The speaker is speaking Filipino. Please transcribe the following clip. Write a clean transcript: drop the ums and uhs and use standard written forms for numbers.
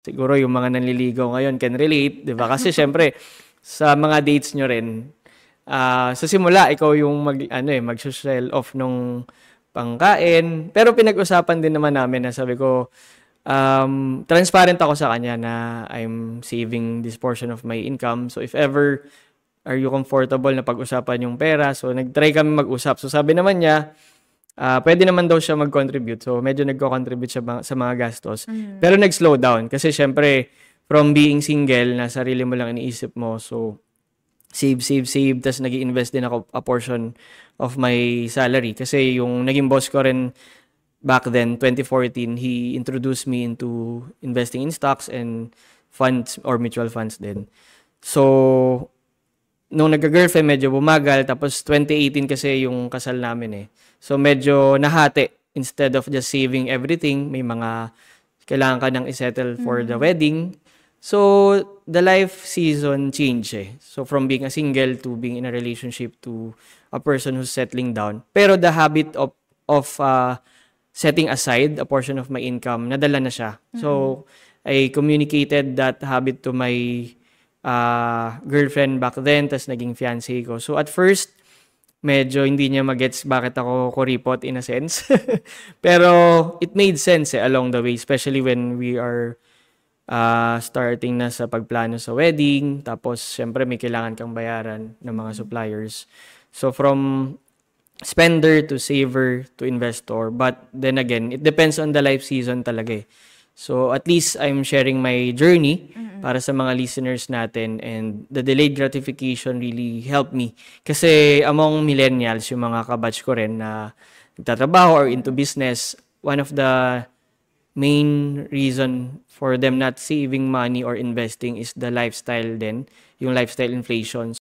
siguro yung mga nanliligaw ngayon can relate, 'di ba? Kasi syempre sa mga dates nyo rin, sa simula ikaw yung mag-social off nung pangkain. Pero pinag-usapan din naman namin na sabi ko, transparent ako sa kanya na I'm saving this portion of my income. So if ever are you comfortable na pag-usapan yung pera? So nag-try kami mag-usap. So sabi naman niya, pwede naman daw siya mag-contribute. So medyo nagko-contribute siya sa mga gastos. Pero nag-slow down kasi syempre from being single na sarili mo lang iniisip mo. So save, save, save. Tapos nag-i-invest din ako a portion of my salary. Kasi yung naging boss ko rin back then, 2014, he introduced me into investing in stocks and funds or mutual funds din. So, nung nagka-girlfriend, medyo bumagal. Tapos 2018 kasi yung kasal namin eh. So, medyo nahati. Instead of just saving everything, may mga kailangan ka nang isettle for the wedding. So, the life season change eh. So, from being a single to being in a relationship to a person who's settling down. Pero the habit of setting aside a portion of my income, nadala na siya. So, I communicated that habit to my girlfriend back then, tas naging fiancé ko. So, at first, medyo hindi niya magets bakit ako kuripot in a sense. Pero, it made sense eh, along the way, especially when we are starting na sa pagplano sa wedding. Tapos, syempre, may kailangan kang bayaran ng mga suppliers. So, from spender to saver to investor. But then again, it depends on the life season talaga eh. So at least I'm sharing my journey para sa mga listeners natin, and the delayed gratification really helped me. Kasi among millennials, yung mga kabatch ko rin na nagtatrabaho or into business, one of the main reason for them not saving money or investing is the lifestyle din, yung lifestyle inflation.